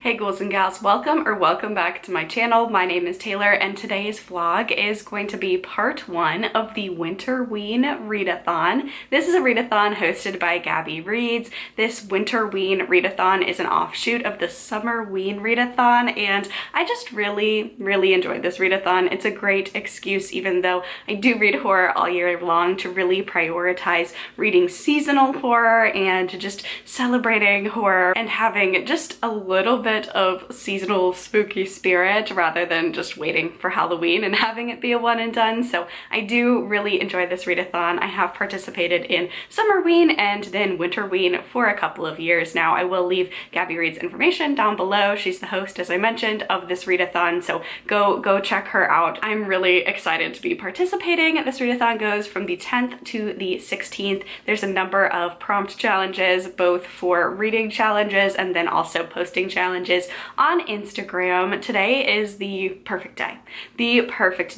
Hey ghouls and gals, welcome back to my channel. My name is Taylor and today's vlog is going to be part one of the Winterween Readathon. This is a readathon hosted by Gabby Reads. This Winterween Readathon is an offshoot of the Summerween Readathon, and I just really enjoyed this readathon. It's a great excuse, even though I do read horror all year long, to really prioritize reading seasonal horror and just celebrating horror and having just a little bit of seasonal spooky spirit rather than just waiting for Halloween and having it be a one and done. So I do really enjoy this readathon. I have participated in Summerween and then Winterween for a couple of years now. I will leave Gabby Reads information down below. She's the host, as I mentioned, of this readathon, so go check her out. I'm really excited to be participating. This readathon goes from the 10th to the 16th. There's a number of prompt challenges, both for reading challenges and then also posting challenges on Instagram. Today is the perfect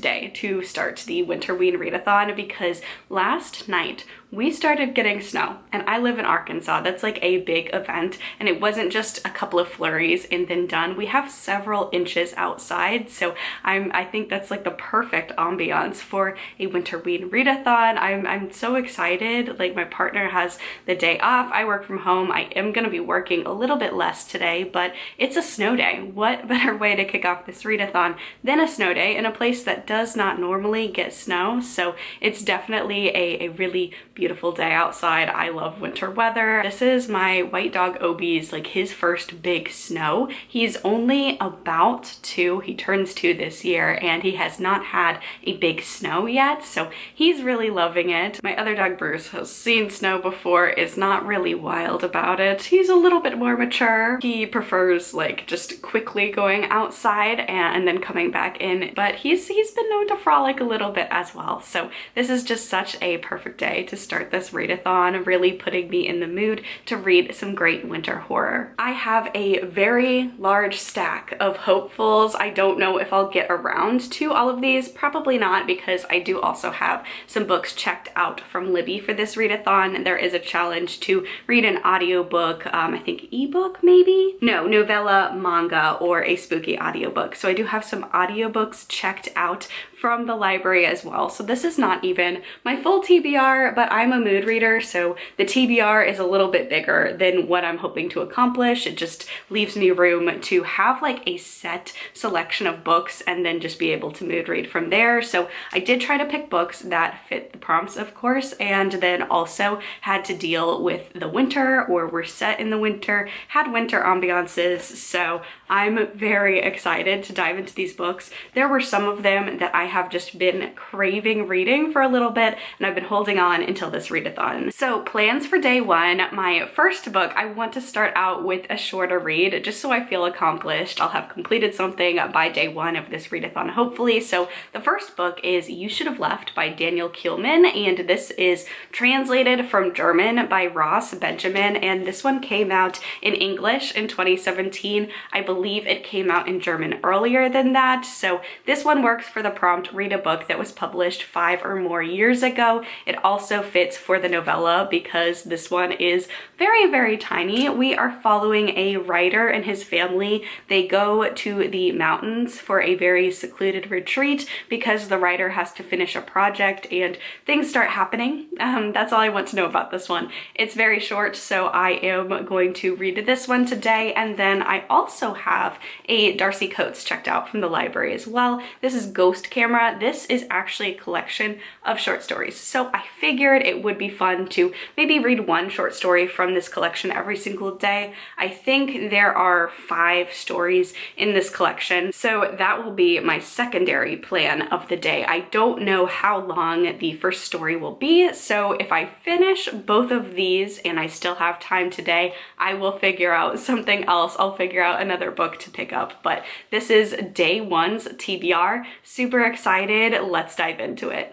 day to start the Winterween Readathon because last night we started getting snow, and I live in Arkansas. That's like a big event, and it wasn't just a couple of flurries and then done. We have several inches outside, so I think that's like the perfect ambiance for a Winterween Readathon. I'm so excited. Like, my partner has the day off. I work from home. I am gonna be working a little bit less today, but it's a snow day. What better way to kick off this readathon than a snow day in a place that does not normally get snow? So it's definitely a really beautiful day outside. I love winter weather. This is my white dog Obi's, like, his first big snow. He's only about 2. He turns 2 this year, and he has not had a big snow yet, so he's really loving it. My other dog Bruce has seen snow before, is not really wild about it. He's a little bit more mature. He prefers like just quickly going outside and then coming back in, but he's been known to frolic a little bit as well. So this is just such a perfect day to start this readathon, really putting me in the mood to read some great winter horror. I have a very large stack of hopefuls. I don't know if I'll get around to all of these, probably not, because I do also have some books checked out from Libby for this readathon. There is a challenge to read an audiobook, I think ebook maybe? No, novella, manga, or a spooky audiobook. So I do have some audiobooks checked out from the library as well. So this is not even my full TBR, but I'm a mood reader, so the TBR is a little bit bigger than what I'm hoping to accomplish. It just leaves me room to have like a set selection of books and then just be able to mood read from there. So I did try to pick books that fit the prompts, of course, and then also had to deal with the winter, or were set in the winter, had winter ambiances. So I'm very excited to dive into these books. There were some of them that I have just been craving reading for a little bit, and I've been holding on until this readathon. So plans for day one. My first book, I want to start out with a shorter read just so I feel accomplished. I'll have completed something by day one of this readathon, hopefully. So the first book is You Should Have Left by Daniel Kehlmann, and this is translated from German by Ross Benjamin, and this one came out in English in 2017. I believe it came out in German earlier than that. So this one works for the prompt read a book that was published 5 or more years ago. It also fits for the novella because this one is very tiny. We are following a writer and his family. They go to the mountains for a very secluded retreat because the writer has to finish a project and things start happening. That's all I want to know about this one. It's very short, so I am going to read this one today, and then I also have a Darcy Coates checked out from the library as well. This is Ghost Camera. This is actually a collection of short stories, so I figured it would be fun to maybe read one short story from this collection every single day. I think there are 5 stories in this collection, so that will be my secondary plan of the day. I don't know how long the first story will be, so if I finish both of these and I still have time today, I will figure out something else. I'll figure out another book to pick up, but this is day one's TBR. Super excited. Let's dive into it.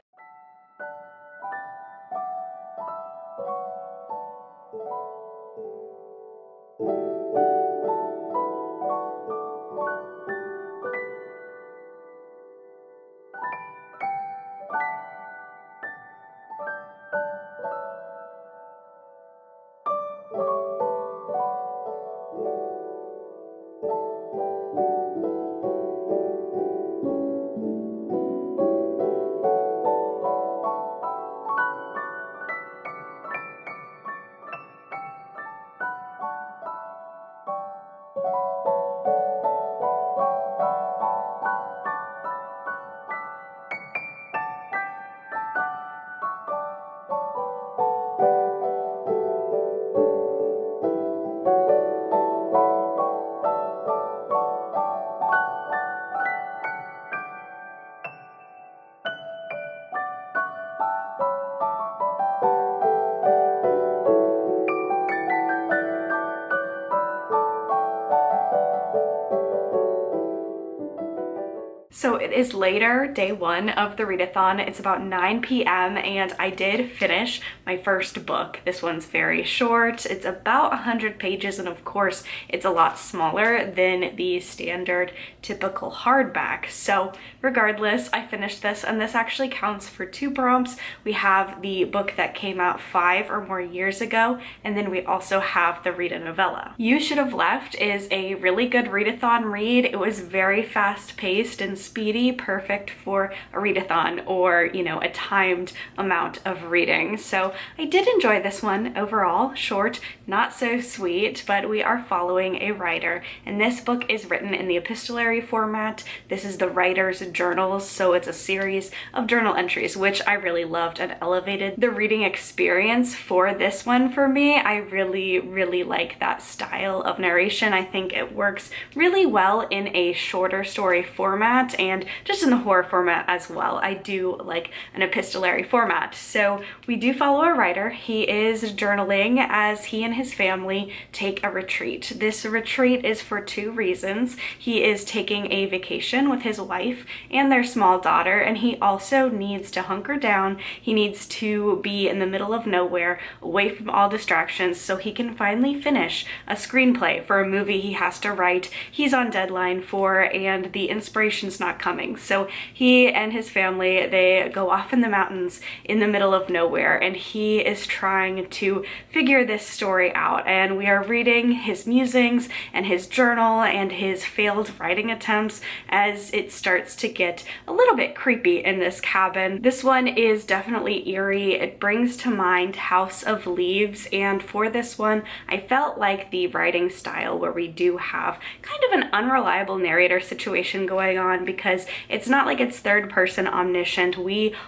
So it is later, day one of the readathon. It's about 9 p.m. and I did finish my first book. This one's very short. It's about 100 pages, and of course it's a lot smaller than the standard typical hardback. So regardless, I finished this, and this actually counts for 2 prompts. We have the book that came out 5 or more years ago, and then we also have the read a novella. You Should Have Left is a really good readathon read. It was very fast paced and speedy, perfect for a readathon or, you know, a timed amount of reading. So I did enjoy this one overall. Short, not so sweet, but we are following a writer, and this book is written in the epistolary format. This is the writer's journals, so it's a series of journal entries, which I really loved and elevated the reading experience for this one for me. I really like that style of narration. I think it works really well in a shorter story format and just in the horror format as well. I do like an epistolary format. So we do follow a writer. He is journaling as he and his family take a retreat. This retreat is for 2 reasons. He is taking a vacation with his wife and their small daughter, and he also needs to hunker down. He needs to be in the middle of nowhere, away from all distractions, so he can finally finish a screenplay for a movie he has to write, he's on deadline for, and the inspiration's not coming. So he and his family, they go off in the mountains in the middle of nowhere, and he is trying to figure this story out. And we are reading his musings and his journal and his failed writing attempts as it starts to get a little bit creepy in this cabin. This one is definitely eerie. It brings to mind House of Leaves, and for this one I felt like the writing style where we do have kind of an unreliable narrator situation going on, because it's not like it's third person omniscient.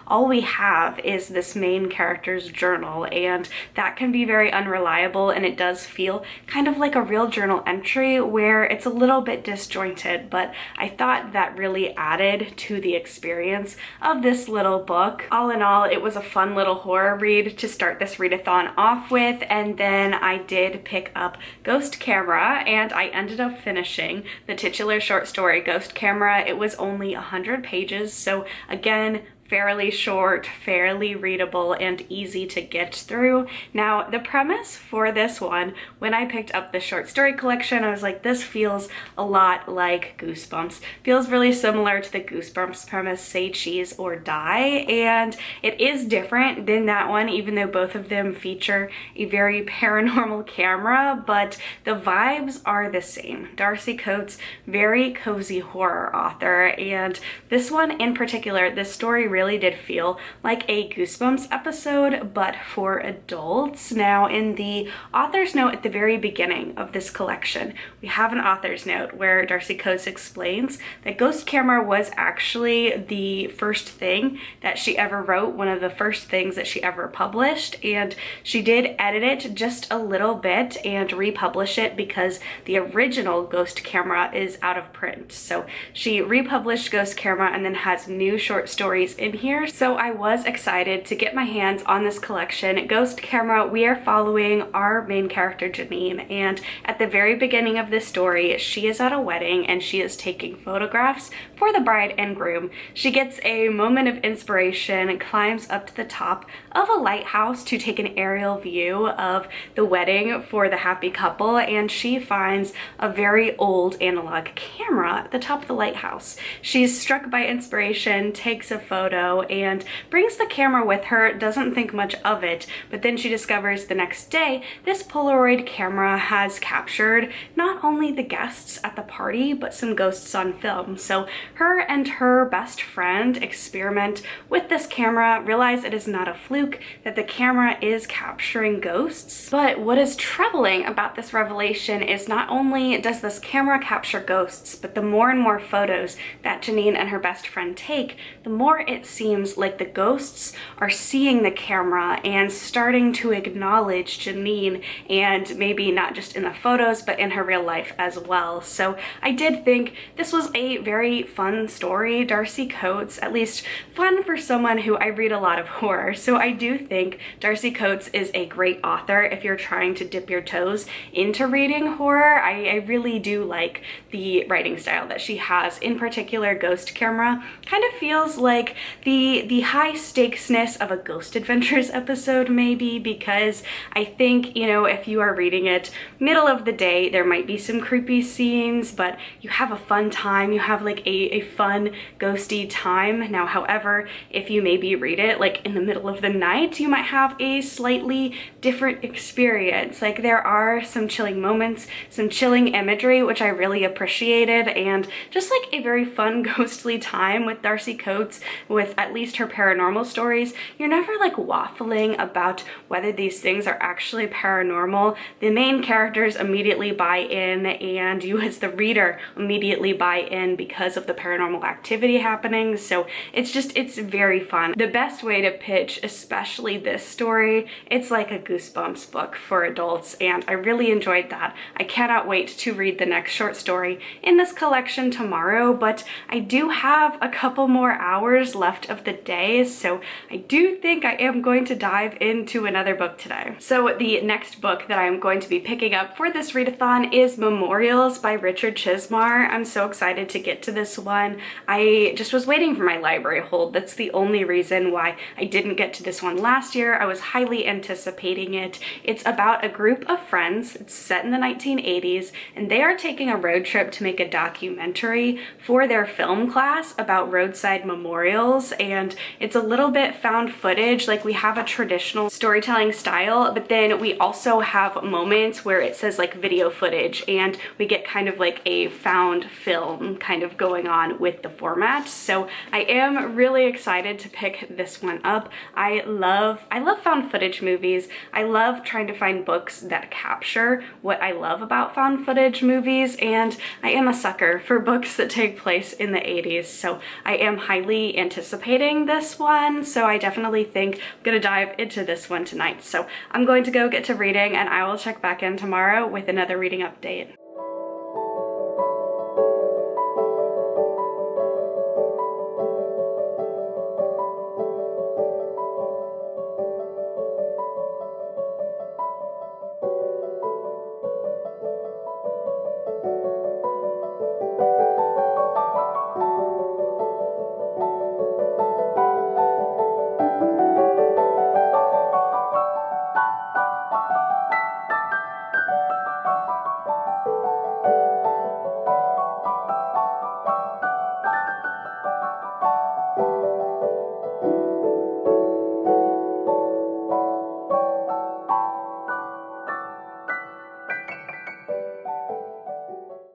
All we have is this main character's journal, and that can be very unreliable, and it does feel kind of like a real journal entry where it's a little bit disjointed, but I thought that really added to the experience of this little book. All in all, it was a fun little horror read to start this readathon off with, and then I did pick up Ghost Camera, and I ended up finishing the titular short story Ghost Camera. It was only 100 pages, so again, fairly short, fairly readable, and easy to get through. Now, the premise for this one, when I picked up the short story collection, I was like, this feels a lot like Goosebumps. Feels really similar to the Goosebumps premise, Say Cheese or Die, and it is different than that one, even though both of them feature a very paranormal camera, but the vibes are the same. Darcy Coates, very cozy horror author, and this one in particular, this story really did feel like a Goosebumps episode, but for adults. Now, in the author's note at the very beginning of this collection, we have an author's note where Darcy Coates explains that Ghost Camera was actually the first thing that she ever wrote, one of the first things that she ever published, and she did edit it just a little bit and republish it because the original Ghost Camera is out of print. So she republished Ghost Camera and then has new short stories in here. So I was excited to get my hands on this collection. Ghost Camera, we are following our main character Janine, and at the very beginning of this story, she is at a wedding and she is taking photographs for the bride and groom. She gets a moment of inspiration and climbs up to the top of a lighthouse to take an aerial view of the wedding for the happy couple, and she finds a very old analog camera at the top of the lighthouse. She's struck by inspiration, takes a photo, and brings the camera with her, doesn't think much of it, but then she discovers the next day this Polaroid camera has captured not only the guests at the party, but some ghosts on film. So her and her best friend experiment with this camera, realize it is not a fluke, that the camera is capturing ghosts. But what is troubling about this revelation is not only does this camera capture ghosts, but the more and more photos that Janine and her best friend take, the more it it seems like the ghosts are seeing the camera and starting to acknowledge Janine, and maybe not just in the photos, but in her real life as well. So I did think this was a very fun story. Darcy Coates, at least fun for someone who I read a lot of horror. So I do think Darcy Coates is a great author if you're trying to dip your toes into reading horror. I really do like the writing style that she has. In particular, Ghost Camera kind of feels like the high stakesness of a Ghost Adventures episode, maybe, because I think, you know, if you are reading it middle of the day, there might be some creepy scenes, but you have a fun time. You have like a fun ghosty time. Now, however, if you maybe read it like in the middle of the night, you might have a slightly different experience. Like, there are some chilling moments, some chilling imagery, which I really appreciated, and just like a very fun ghostly time with Darcy Coates, with at least her paranormal stories. You're never like waffling about whether these things are actually paranormal. The main characters immediately buy in, and you as the reader immediately buy in because of the paranormal activity happening. So it's very fun. The best way to pitch, especially this story, it's like a Goosebumps book for adults, and I really enjoyed that. I cannot wait to read the next short story in this collection tomorrow, but I do have a couple more hours left of the day, so I do think I am going to dive into another book today. So the next book that I'm going to be picking up for this readathon is Memorials by Richard Chizmar. I'm so excited to get to this one. I just was waiting for my library hold. That's the only reason why I didn't get to this one last year. I was highly anticipating it. It's about a group of friends. It's set in the 1980s, and they are taking a road trip to make a documentary for their film class about roadside memorials, and it's a little bit found footage. Like, we have a traditional storytelling style, but then we also have moments where it says like video footage, and we get kind of like a found film kind of going on with the format. So I am really excited to pick this one up. I love found footage movies. I love trying to find books that capture what I love about found footage movies, and I am a sucker for books that take place in the 80s. So I am highly anticipating this one. So I definitely think I'm gonna dive into this one tonight. So I'm going to go get to reading, and I will check back in tomorrow with another reading update.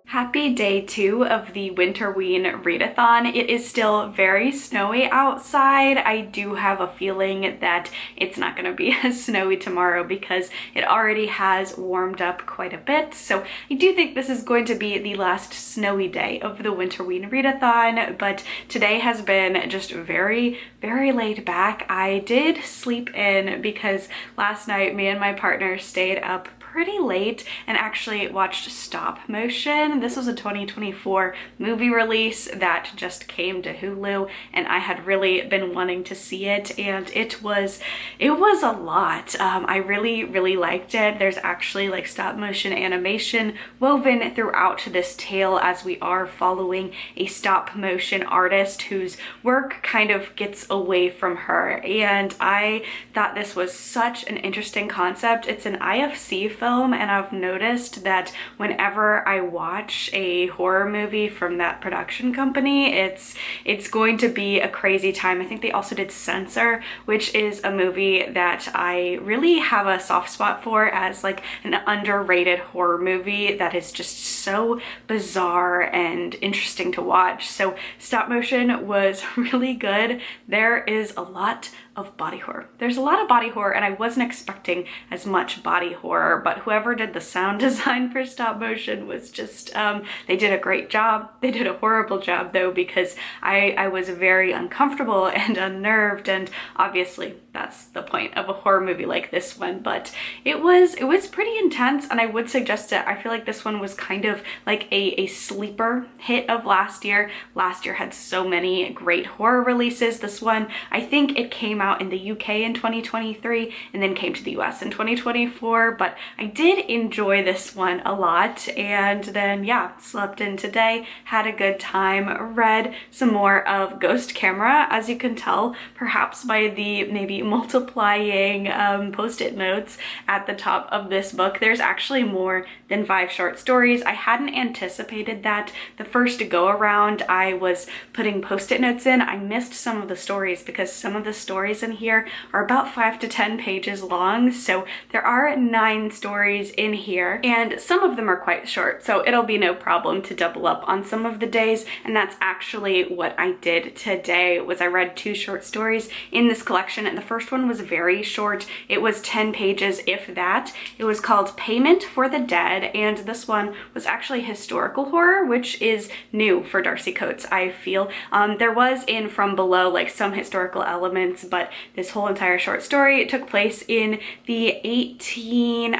Happy day 2 of the Winterween readathon. It is still very snowy outside. I do have a feeling that it's not going to be as snowy tomorrow because it already has warmed up quite a bit. So I do think this is going to be the last snowy day of the Winterween readathon, but today has been just very, very laid back. I did sleep in because last night me and my partner stayed up pretty late and actually watched Stopmotion. This was a 2024 movie release that just came to Hulu, and I had really been wanting to see it, and it was a lot. I really liked it. There's actually like stop motion animation woven throughout this tale, as we are following a stop motion artist whose work kind of gets away from her, and I thought this was such an interesting concept. It's an IFC film, and I've noticed that whenever I watch a horror movie from that production company, it's going to be a crazy time. I think they also did Censor, which is a movie that I really have a soft spot for as like an underrated horror movie that is just so bizarre and interesting to watch. So stop motion was really good. There is a lot of body horror. There's a lot of body horror, and I wasn't expecting as much body horror, but whoever did the sound design for stop motion was just, they did a great job. They did a horrible job though, because I was very uncomfortable and unnerved, and obviously that's the point of a horror movie like this one, but it was pretty intense, and I would suggest it. I feel like this one was kind of like a sleeper hit of last year. Last year had so many great horror releases. This one, I think it came out in the UK in 2023 and then came to the US in 2024, but I did enjoy this one a lot. And then yeah, slept in today, had a good time, read some more of Ghost Camera, as you can tell perhaps by the maybe multiplying post-it notes at the top of this book. There's actually more than 5 short stories. I hadn't anticipated that. The first go around I was putting post-it notes in, I missed some of the stories because some of the stories in here are about 5 to 10 pages long. So there are 9 stories in here, and some of them are quite short, so it'll be no problem to double up on some of the days. And that's actually what I did today. Was I read 2 short stories in this collection, and the first one was very short. It was 10 pages, if that. It was called Payment for the Dead, and this one was actually historical horror, which is new for Darcy Coates, I feel. There was in From Below like some historical elements, but this whole entire short story took place in the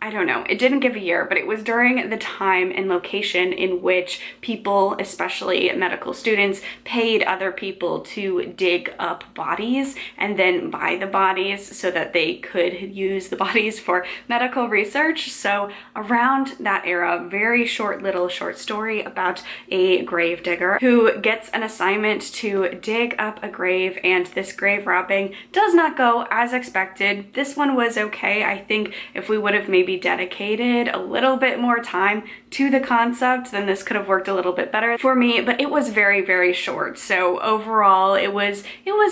I don't know, it didn't give a year, but it was during the time and location in which people, especially medical students, paid other people to dig up bodies and then buy the bodies so that they could use the bodies for medical research. So around that era, very short little short story about a grave digger who gets an assignment to dig up a grave, and this grave robbing does not go as expected. This one was okay. I think if we would have maybe dedicated a little bit more time to the concept, then this could have worked a little bit better for me, but it was very, very short. So overall, it was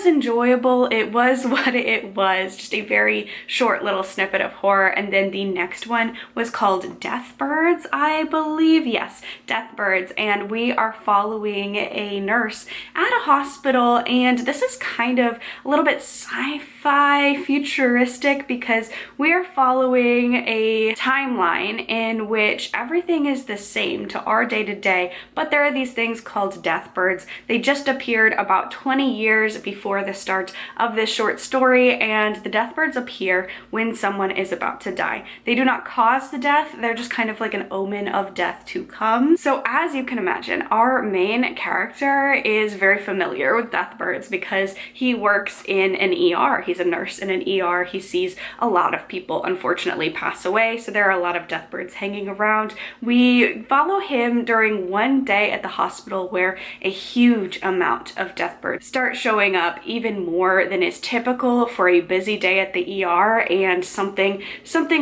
enjoyable. It was what it was, just a very short little snippet of horror. And then the next one was called Death Birds, I believe. Yes, Death Birds. And we are following a nurse at a hospital, and this is kind of a little bit sci-fi futuristic because we're following a timeline in which everything is the same to our day-to-day, but there are these things called death birds. They just appeared about 20 years before the start of this short story, and the death birds appear when someone is about to die. They do not cause the death, they're just kind of like an omen of death to come. So as you can imagine, our main character is very familiar with death birds because he works in an ER. He's a nurse in an ER. He sees a lot of people unfortunately pass away, so there are a lot of death birds hanging around. We follow him during one day at the hospital where a huge amount of death birds start showing up, even more than is typical for a busy day at the ER, and something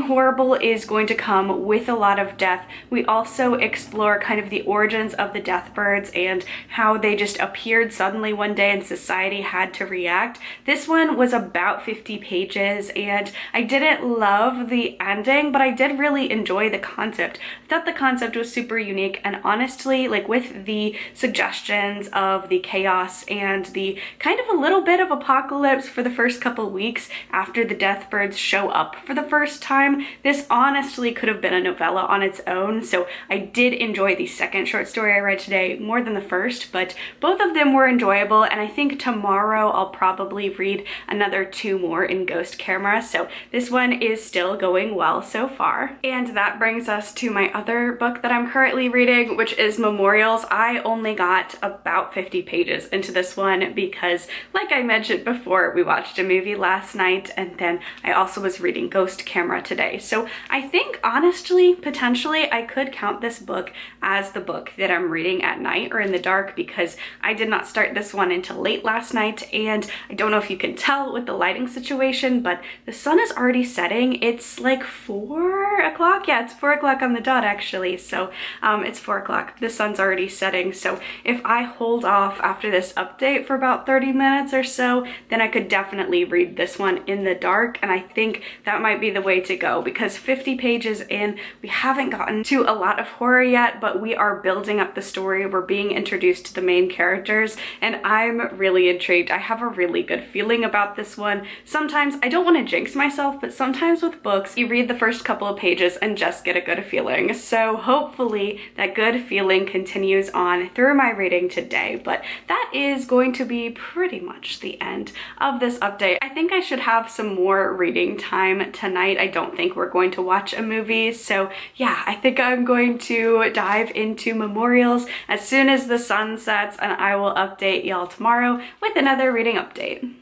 horrible is going to come with a lot of death. We also explore kind of the origins of the death birds and how they just appeared suddenly one day and society had to react. This one was about 50 pages, and I didn't love the ending, but I did really enjoy the concept. I thought the concept was super unique, and honestly, like with the suggestions of the chaos and the kind of a little bit of apocalypse for the first couple weeks after the death birds show up for the first time, this honestly could have been a novella on its own. So I did enjoy the second short story I read today more than the first, but both of them were enjoyable, and I think tomorrow I'll probably read another 2 more in Ghost Camera. So this one is still going well so far. And that brings us to my other book that I'm currently reading, which is Memorials. I only got about 50 pages into this one because, like I mentioned before, we watched a movie last night, and then I also was reading Ghost Camera today. So I think honestly, potentially, I could count this book as the book that I'm reading at night or in the dark, because I did not start this one until late last night, and I don't know if you can tell with the lighting situation, but the sun is already setting. It's like 4 o'clock. Yeah, it's 4 o'clock on the dot actually. So it's 4 o'clock. The sun's already setting. So if I hold off after this update for about 30 minutes or so, then I could definitely read this one in the dark, and I think that might be the way to go, because 50 pages in, we haven't gotten to a lot of horror yet, but we are building up the story. We're being introduced to the main characters, and I'm really intrigued. I have a really good feeling about this one. Sometimes, I don't want to jinx myself, but sometimes with books, you read the first couple of pages and just get a good feeling. So hopefully that good feeling continues on through my reading today, but that is going to be pretty much the end of this update. I think I should have some more reading time tonight. I don't think we're going to watch a movie, so yeah, I think I'm going to dive into memorials as soon as the sun sets, and I will update y'all tomorrow with another reading update.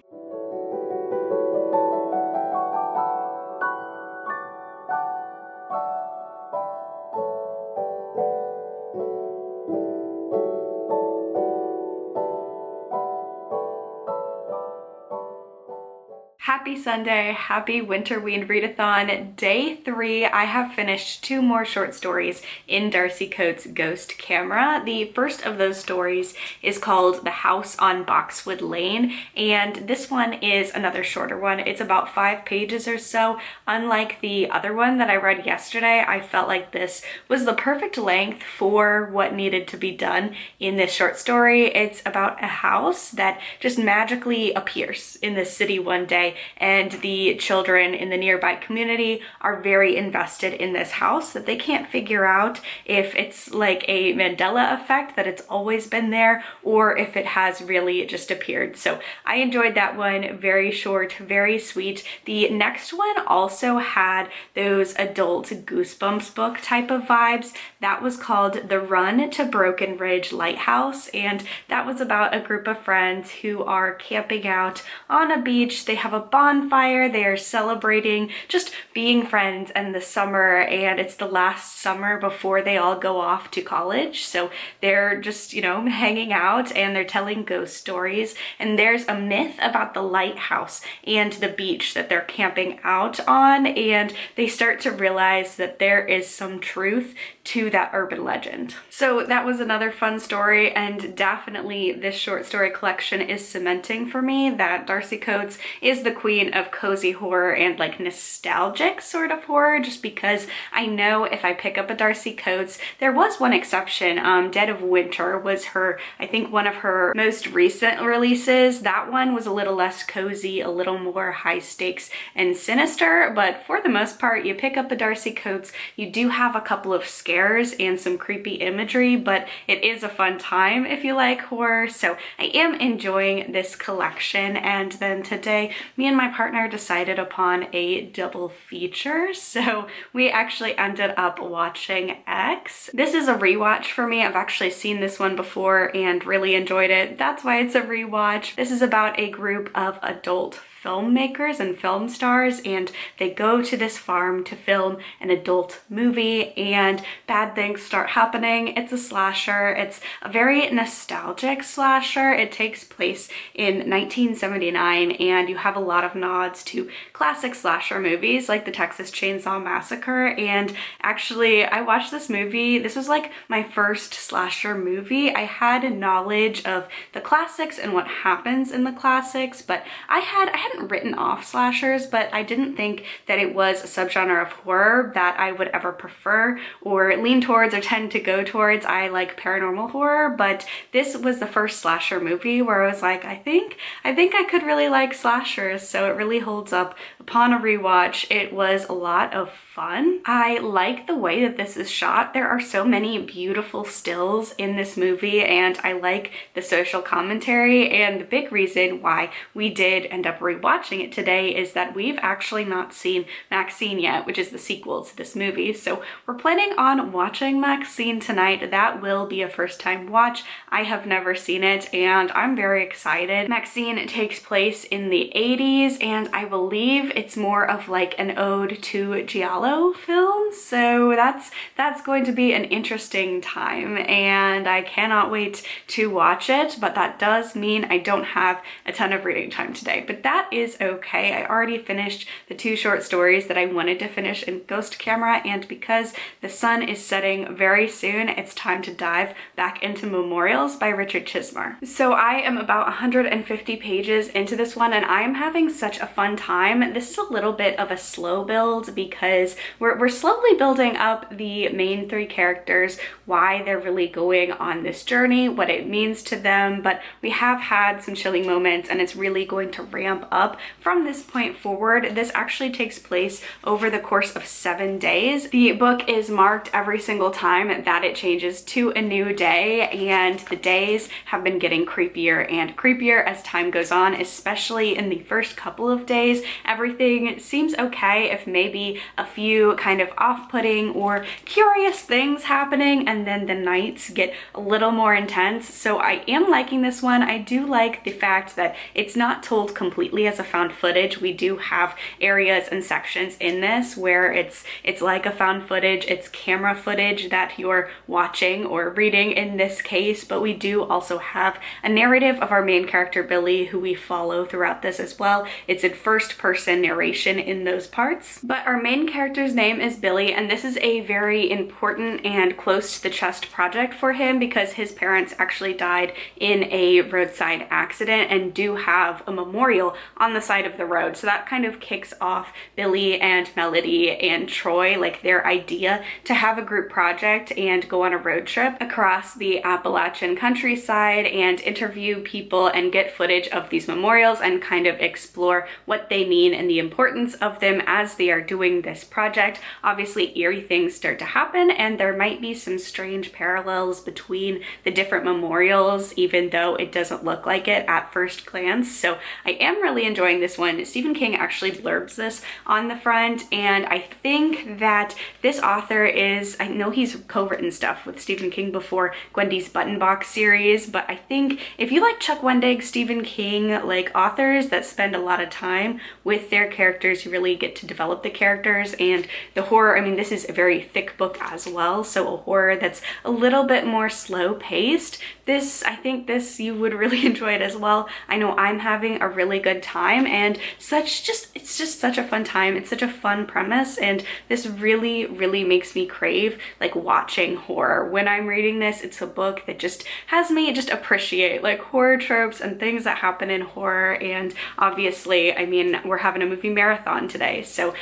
Happy Sunday, happy Winterween Readathon. Day 3, I have finished 2 more short stories in Darcy Coates' Ghost Camera. The first of those stories is called The House on Boxwood Lane, and this one is another shorter one. It's about 5 pages or so. Unlike the other one that I read yesterday, I felt like this was the perfect length for what needed to be done in this short story. It's about a house that just magically appears in the city one day, and the children in the nearby community are very invested in this house that they can't figure out if it's like a Mandela effect, that it's always been there, or if it has really just appeared. So I enjoyed that one. Very short, very sweet. The next one also had those adult Goosebumps book type of vibes. That was called The Run to Broken Ridge Lighthouse, and that was about a group of friends who are camping out on a beach. They have a bonfire, they are celebrating just being friends in the summer, and it's the last summer before they all go off to college. So they're just, you know, hanging out and they're telling ghost stories, and there's a myth about the lighthouse and the beach that they're camping out on, and they start to realize that there is some truth to that urban legend. So that was another fun story, and definitely this short story collection is cementing for me that Darcy Coates is the queen of cozy horror and like nostalgic sort of horror, just because I know if I pick up a Darcy Coates, there was one exception, Dead of Winter was her, I think one of her most recent releases. That one was a little less cozy, a little more high stakes and sinister, but for the most part, you pick up a Darcy Coates, you do have a couple of scares and some creepy imagery, but it is a fun time if you like horror. So I am enjoying this collection, and then today me and my partner decided upon a double feature, so we actually ended up watching X. This is a rewatch for me. I've actually seen this one before and really enjoyed it. That's why it's a rewatch. This is about a group of adult filmmakers and film stars, and they go to this farm to film an adult movie, and bad things start happening. It's a slasher. It's a very nostalgic slasher. It takes place in 1979, and you have a lot of nods to classic slasher movies like the Texas Chainsaw Massacre. And actually, I watched this movie. This was like my first slasher movie. I had knowledge of the classics and what happens in the classics, but I hadn't written off slashers, but I didn't think that it was a subgenre of horror that I would ever prefer or lean towards or tend to go towards. I like paranormal horror, but this was the first slasher movie where I was like, I think I could really like slashers, so it really holds up upon a rewatch. It was a lot of fun. I like the way that this is shot. There are so many beautiful stills in this movie, and I like the social commentary, and the big reason why we did end up rewatching it today is that we've actually not seen MaXXXine yet, which is the sequel to this movie. So we're planning on watching MaXXXine tonight. That will be a first time watch. I have never seen it, and I'm very excited. MaXXXine takes place in the 80s, and I believe it's more of like an ode to giallo films, so that's going to be an interesting time, and I cannot wait to watch it. But that does mean I don't have a ton of reading time today. But that that is okay. I already finished the 2 short stories that I wanted to finish in Ghost Camera, and because the sun is setting very soon, it's time to dive back into Memorials by Richard Chizmar. So I am about 150 pages into this one, and I am having such a fun time. This is a little bit of a slow build because we're slowly building up the main 3 characters, why they're really going on this journey, what it means to them, but we have had some chilling moments, and it's really going to ramp up from this point forward. This actually takes place over the course of 7 days. The book is marked every single time that it changes to a new day, and the days have been getting creepier and creepier as time goes on, especially in the first couple of days. Everything seems okay, if maybe a few kind of off-putting or curious things happening, and then the nights get a little more intense. So I am liking this one. I do like the fact that it's not told completely as a found footage. We do have areas and sections in this where it's like a found footage, it's camera footage that you're watching or reading in this case, but we do also have a narrative of our main character Billy, who we follow throughout this as well. It's in first person narration in those parts. But our main character's name is Billy, and this is a very important and close to the chest project for him because his parents actually died in a roadside accident and do have a memorial on the side of the road. So that kind of kicks off Billy and Melody and Troy, like their idea to have a group project and go on a road trip across the Appalachian countryside and interview people and get footage of these memorials and kind of explore what they mean and the importance of them as they are doing this project. Obviously, eerie things start to happen, and there might be some strange parallels between the different memorials, even though it doesn't look like it at first glance. So I am really enjoying this one. Stephen King actually blurbs this on the front, and I think that this author is, I know he's co-written stuff with Stephen King before, Gwendy's Button Box series, but I think if you like Chuck Wendig, Stephen King, like authors that spend a lot of time with their characters, you really get to develop the characters. And the horror, I mean, this is a very thick book as well, so a horror that's a little bit more slow paced. I think this, you would really enjoy it as well. I know I'm having a really good time, and it's just such a fun time. It's such a fun premise, and this really makes me crave like watching horror. When I'm reading this, it's a book that just has me just appreciate like horror tropes and things that happen in horror. And obviously, I mean, we're having a movie marathon today, so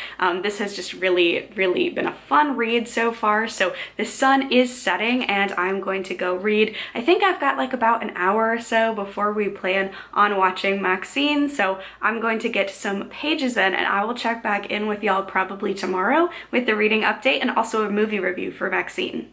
this has just really been a fun read so far. So the sun is setting, and I'm going to go read. I think I've got like about an hour or so before we plan on watching MaXXXine, so I'm going to get some pages in, and I will check back in with y'all probably tomorrow with the reading update and also a movie review for MaXXXine.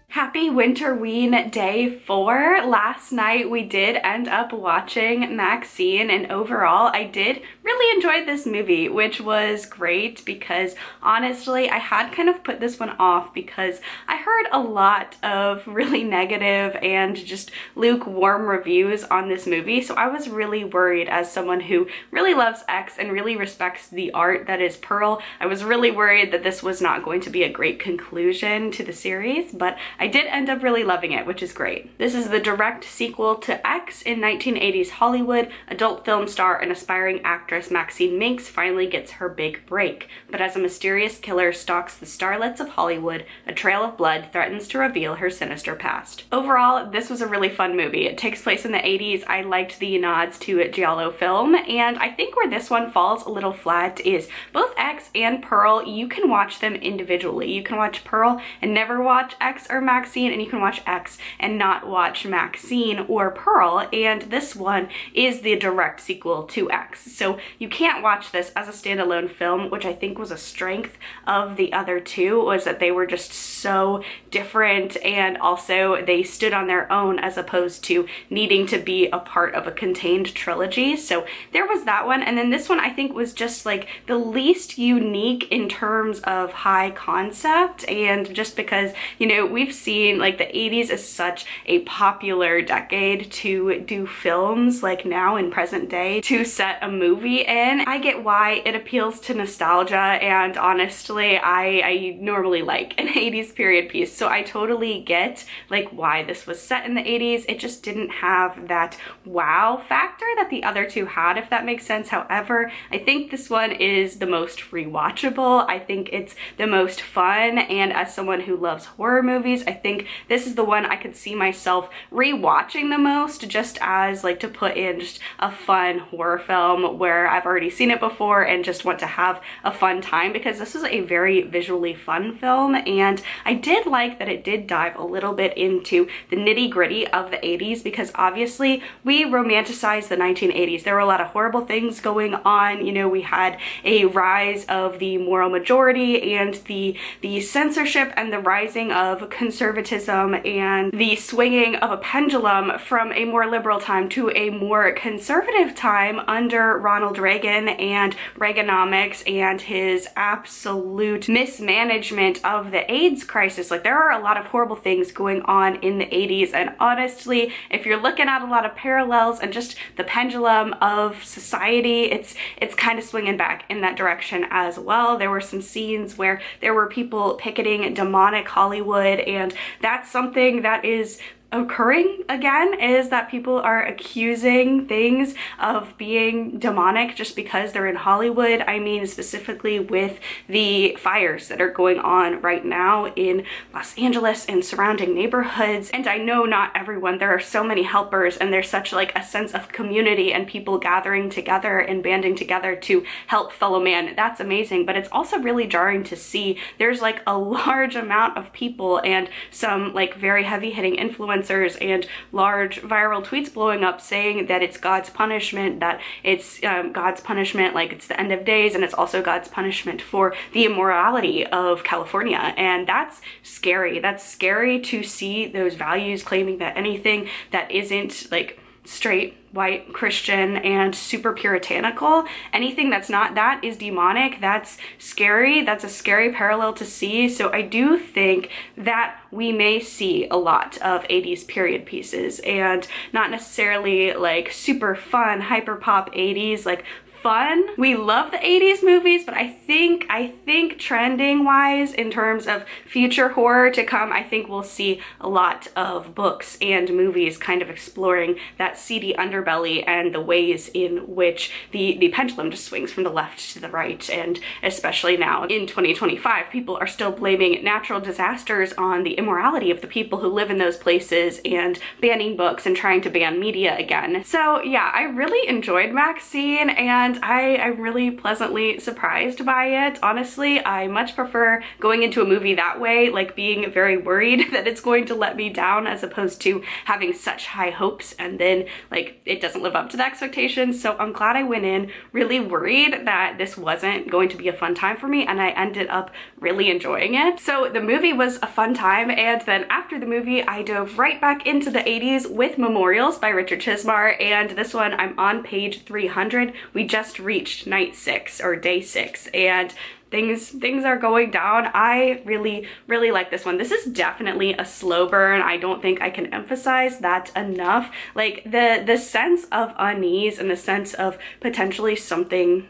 Happy Winterween day 4. Last night we did end up watching MaXXXine, and overall I did really enjoy this movie, which was great because honestly I had kind of put this one off because I heard a lot of really negative and just lukewarm reviews on this movie. So I was really worried, as someone who really loves X and really respects the art that is Pearl, I was really worried that this was not going to be a great conclusion to the series, but I did end up really loving it, which is great. This is the direct sequel to X. In 1980s Hollywood, adult film star and aspiring actress Maxine Minx finally gets her big break. But as a mysterious killer stalks the starlets of Hollywood, a trail of blood threatens to reveal her sinister past. Overall, this was a really fun movie. It takes place in the 80s. I liked the nods to Giallo film, and I think where this one falls a little flat is both X and Pearl, you can watch them individually. You can watch Pearl and never watch X or MaXXXine, and you can watch X and not watch MaXXXine or Pearl, and this one is the direct sequel to X. So you can't watch this as a standalone film, which I think was a strength of the other two, was that they were just so different, and also they stood on their own as opposed to needing to be a part of a contained trilogy. So there was that one, and then this one I think was just like the least unique in terms of high concept, and just because, you know, we've seen, like, the 80s is such a popular decade to do films, like now in present day, to set a movie in. I get why it appeals to nostalgia, and honestly, I normally like an 80s period piece, so I totally get like why this was set in the 80s. It just didn't have that wow factor that the other two had, if that makes sense. However, I think this one is the most rewatchable. I think it's the most fun, and as someone who loves horror movies, I think this is the one I could see myself rewatching the most, just as like to put in just a fun horror film where I've already seen it before and just want to have a fun time, because this was a very visually fun film. And I did like that it did dive a little bit into the nitty-gritty of the 80s, because obviously we romanticize the 1980s. There were a lot of horrible things going on. You know, we had a rise of the moral majority and the censorship and the rising of conservatism and the swinging of a pendulum from a more liberal time to a more conservative time under Ronald Reagan and Reaganomics and his absolute mismanagement of the AIDS crisis. Like, there are a lot of horrible things going on in the 80s, and honestly, if you're looking at a lot of parallels and just the pendulum of society, it's kind of swinging back in that direction as well. There were some scenes where there were people picketing demonic Hollywood, and that's something that is occurring again, is that people are accusing things of being demonic just because they're in Hollywood. I mean, specifically with the fires that are going on right now in Los Angeles and surrounding neighborhoods. And I know not everyone, there are so many helpers, and there's such like a sense of community and people gathering together and banding together to help fellow man. That's amazing, but it's also really jarring to see there's like a large amount of people and some like very heavy-hitting influencers and large viral tweets blowing up saying that it's God's punishment, that it's God's punishment, like it's the end of days, and it's also God's punishment for the immorality of California. And that's scary. That's scary to see those values claiming that anything that isn't like straight white Christian and super puritanical, anything that's not that is demonic. That's scary. That's a scary parallel to see. So I do think that we may see a lot of 80s period pieces, and not necessarily like super fun hyper pop 80s like fun. We love the 80s movies, but I think trending wise, in terms of future horror to come, I think we'll see a lot of books and movies kind of exploring that seedy underbelly and the ways in which the pendulum just swings from the left to the right. And especially now in 2025, people are still blaming natural disasters on the immorality of the people who live in those places and banning books and trying to ban media again. So yeah, I really enjoyed MaXXXine, and I'm really pleasantly surprised by it. Honestly, I much prefer going into a movie that way, like being very worried that it's going to let me down, as opposed to having such high hopes and then like it doesn't live up to the expectations. So I'm glad I went in really worried that this wasn't going to be a fun time for me, and I ended up really enjoying it. So the movie was a fun time, and then after the movie I dove right back into the 80s with Memorials by Richard Chizmar, and this one I'm on page 300. We just reached night 6 or day 6, and things are going down. I really like this one. This is definitely a slow burn. I don't think I can emphasize that enough. Like the sense of unease and the sense of potentially something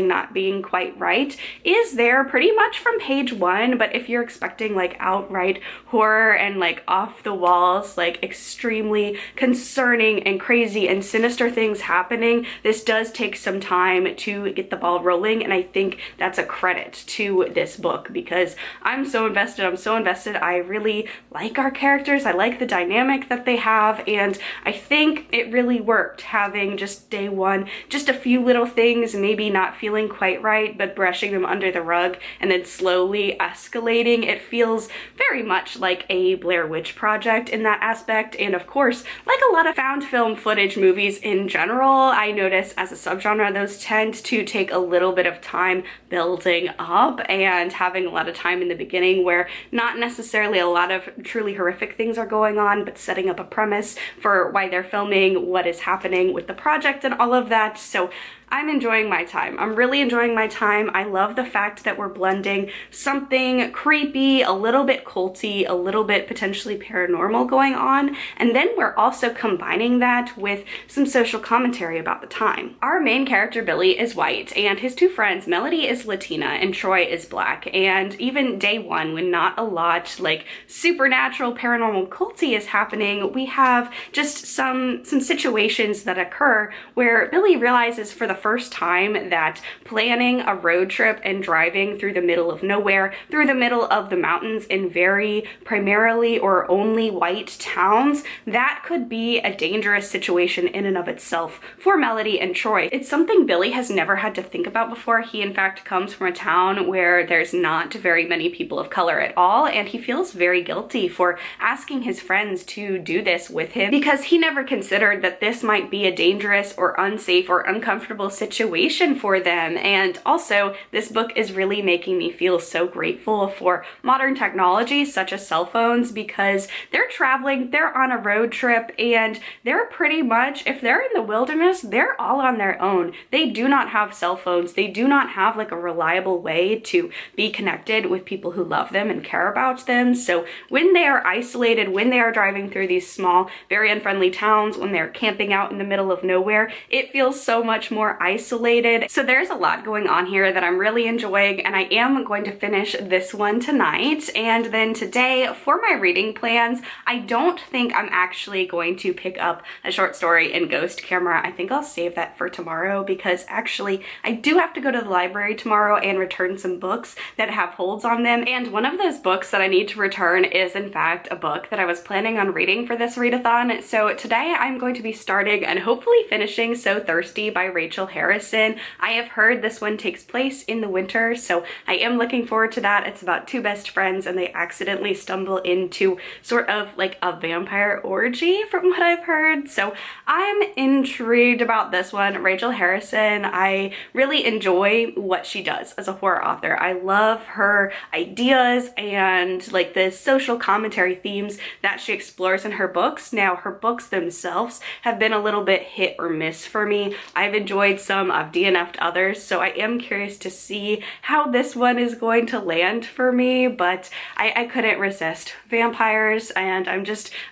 not being quite right is there pretty much from page 1, but if you're expecting like outright horror and like off the walls, like extremely concerning and crazy and sinister things happening, this does take some time to get the ball rolling, and I think that's a credit to this book, because I'm so invested. I really like our characters. I like the dynamic that they have, and I think it really worked having just day 1, just a few little things maybe not feeling quite right, but brushing them under the rug and then slowly escalating. It feels very much like a Blair Witch Project in that aspect, and of course, like a lot of found film footage movies in general, I notice as a subgenre those tend to take a little bit of time building up and having a lot of time in the beginning where not necessarily a lot of truly horrific things are going on, but setting up a premise for why they're filming, what is happening with the project and all of that. So I'm enjoying my time. I'm really enjoying my time. I love the fact that we're blending something creepy, a little bit culty, a little bit potentially paranormal going on, and then we're also combining that with some social commentary about the time. Our main character, Billy, is white, and his two friends, Melody is Latina and Troy is black, and even day one, when not a lot like supernatural, paranormal, culty is happening, we have just some situations that occur where Billy realizes for the first time that planning a road trip and driving through the middle of nowhere, through the middle of the mountains in very primarily or only white towns, that could be a dangerous situation in and of itself for Melody and Troy. It's something Billy has never had to think about before. He in fact comes from a town where there's not very many people of color at all, and he feels very guilty for asking his friends to do this with him because he never considered that this might be a dangerous or unsafe or uncomfortable situation for them. And also, this book is really making me feel so grateful for modern technology such as cell phones, because they're traveling, they're on a road trip, and they're pretty much, if they're in the wilderness, they're all on their own. They do not have cell phones. They do not have like a reliable way to be connected with people who love them and care about them. So when they are isolated, when they are driving through these small, very unfriendly towns, when they're camping out in the middle of nowhere, it feels so much more isolated. So there's a lot going on here that I'm really enjoying, and I am going to finish this one tonight. And then today, for my reading plans, I don't think I'm actually going to pick up a short story in Ghost Camera. I think I'll save that for tomorrow, because actually I do have to go to the library tomorrow and return some books that have holds on them. And one of those books that I need to return is in fact a book that I was planning on reading for this readathon. So today I'm going to be starting and hopefully finishing So Thirsty by Rachel Harrison. I have heard this one takes place in the winter, so I am looking forward to that. It's about two best friends and they accidentally stumble into sort of like a vampire orgy from what I've heard. So I'm intrigued about this one. Rachel Harrison, I really enjoy what she does as a horror author. I love her ideas and like the social commentary themes that she explores in her books. Now, her books themselves have been a little bit hit or miss for me. I've enjoyed some, I've DNF'd others, so I am curious to see how this one is going to land for me, but I couldn't resist vampires, and I'm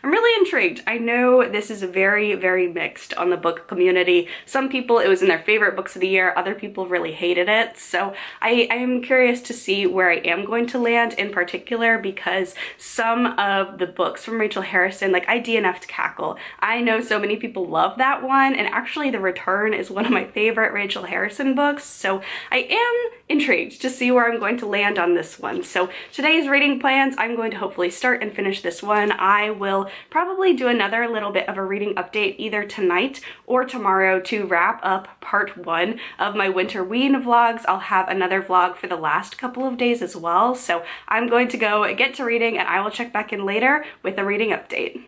really intrigued. I know this is very, very mixed on the book community. Some people, it was in their favorite books of the year, other people really hated it, so I am curious to see where I am going to land in particular, because some of the books from Rachel Harrison, like I DNF'd Cackle. I know so many people love that one, and actually The Return is one of my favorite Rachel Harrison books, so I am intrigued to see where I'm going to land on this one. So today's reading plans, I'm going to hopefully start and finish this one. I will probably do another little bit of a reading update either tonight or tomorrow to wrap up part one of my Winterween vlogs. I'll have another vlog for the last couple of days as well. So I'm going to go get to reading, and I will check back in later with a reading update.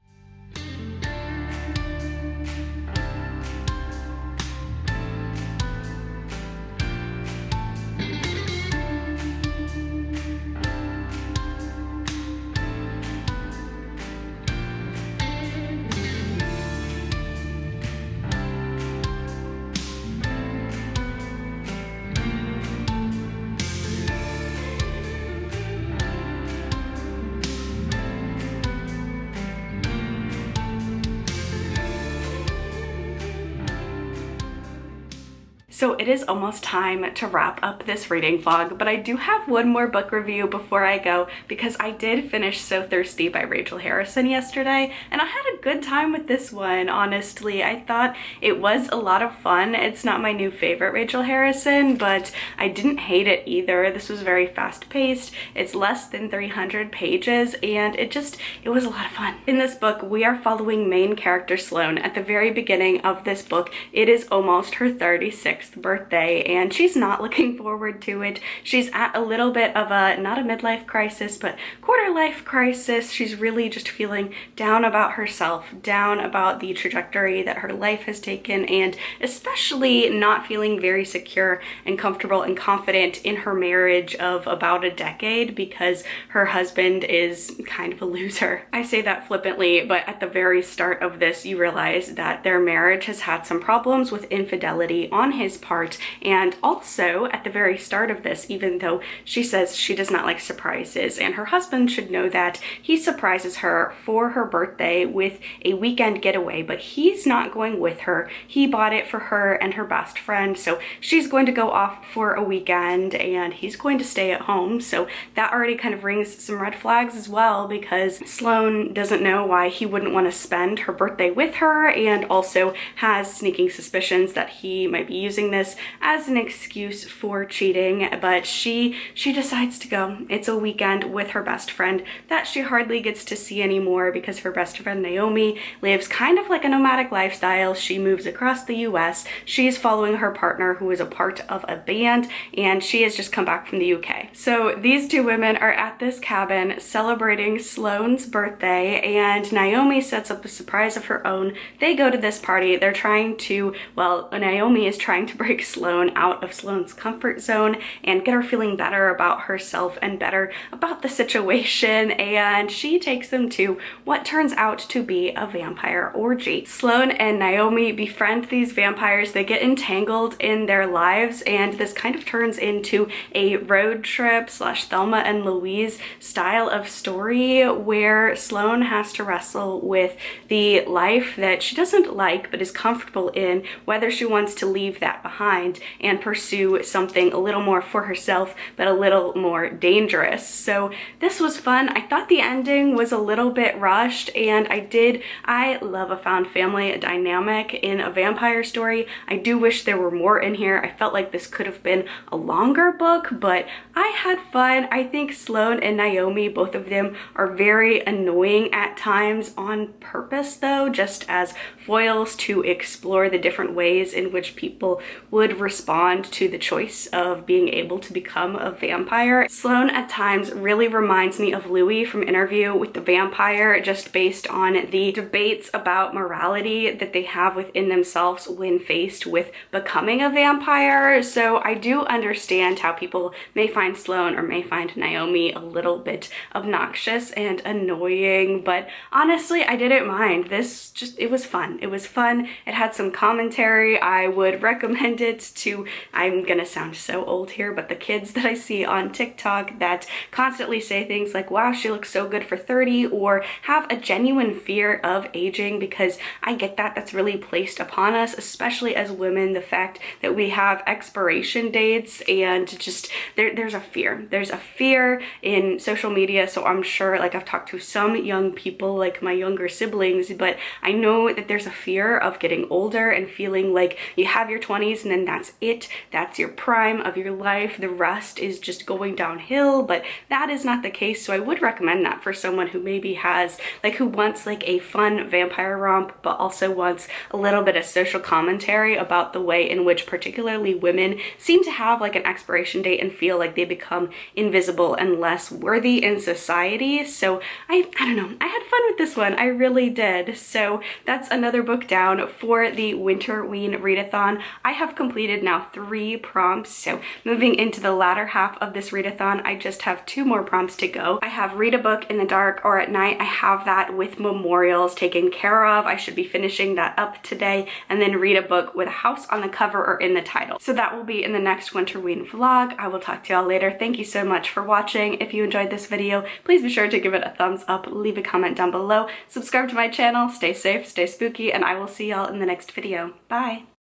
So it is almost time to wrap up this reading vlog, but I do have one more book review before I go, because I did finish So Thirsty by Rachel Harrison yesterday, and I had a good time with this one, honestly. I thought it was a lot of fun. It's not my new favorite Rachel Harrison, but I didn't hate it either. This was very fast-paced. It's less than 300 pages, and it was a lot of fun. In this book, we are following main character Sloane at the very beginning of this book. It is almost her 36th birthday, and she's not looking forward to it. She's at a little bit of a, not a midlife crisis, but quarter life crisis. She's really just feeling down about herself, down about the trajectory that her life has taken, and especially not feeling very secure and comfortable and confident in her marriage of about a decade, because her husband is kind of a loser. I say that flippantly, but at the very start of this, you realize that their marriage has had some problems with infidelity on his his part. And also at the very start of this, even though she says she does not like surprises, and her husband should know that, he surprises her for her birthday with a weekend getaway, but he's not going with her. He bought it for her and her best friend, so she's going to go off for a weekend and he's going to stay at home. So that already kind of rings some red flags as well, because Sloane doesn't know why he wouldn't want to spend her birthday with her, and also has sneaking suspicions that he might be using this as an excuse for cheating. But she decides to go. It's a weekend with her best friend that she hardly gets to see anymore, because her best friend Naomi lives kind of like a nomadic lifestyle. She moves across the US. She's following her partner, who is a part of a band, and she has just come back from the UK. So these two women are at this cabin celebrating Sloane's birthday, and Naomi sets up a surprise of her own. They go to this party. They're trying to, well, Naomi is trying to break Sloane out of Sloane's comfort zone and get her feeling better about herself and better about the situation, and she takes them to what turns out to be a vampire orgy. Sloane and Naomi befriend these vampires. They get entangled in their lives, and this kind of turns into a road trip slash Thelma and Louise style of story, where Sloane has to wrestle with the life that she doesn't like but is comfortable in, whether she wants to leave that behind and pursue something a little more for herself but a little more dangerous. So this was fun. I thought the ending was a little bit rushed, and I love a found family dynamic in a vampire story. I do wish there were more in here. I felt like this could have been a longer book, but I had fun. I think Sloane and Naomi, both of them, are very annoying at times on purpose though, just as foils to explore the different ways in which people would respond to the choice of being able to become a vampire. Sloane at times really reminds me of Louis from Interview with the Vampire, just based on the debates about morality that they have within themselves when faced with becoming a vampire. So I do understand how people may find Sloane or may find Naomi a little bit obnoxious and annoying, but honestly, I didn't mind. It was fun. It was fun. It had some commentary. I would recommend it to, I'm gonna sound so old here, but the kids that I see on TikTok that constantly say things like, wow, she looks so good for 30, or have a genuine fear of aging, because I get that. That's really placed upon us, especially as women, the fact that we have expiration dates, and just there's a fear. There's a fear in social media. So I'm sure, like, I've talked to some young people, like my younger siblings, but I know that there's a fear of getting older and feeling like you have your 20s and then that's it. That's your prime of your life. The rest is just going downhill, but that is not the case. So I would recommend that for someone who maybe has, like, who wants like a fun vampire romp, but also wants a little bit of social commentary about the way in which particularly women seem to have like an expiration date and feel like they become invisible and less worthy in society. So I don't know, I had fun with this one. I really did. So that's another book down for the Winterween Readathon. I have completed now 3 prompts. So moving into the latter half of this readathon, I just have 2 more prompts to go. I have read a book in the dark or at night. I have that with memorials taken care of. I should be finishing that up today, and then read a book with a house on the cover or in the title. So that will be in the next Winterween vlog. I will talk to y'all later. Thank you so much for watching. If you enjoyed this video, please be sure to give it a thumbs up, leave a comment down below, subscribe to my channel, stay safe, stay spooky, and I will see y'all in the next video. Bye!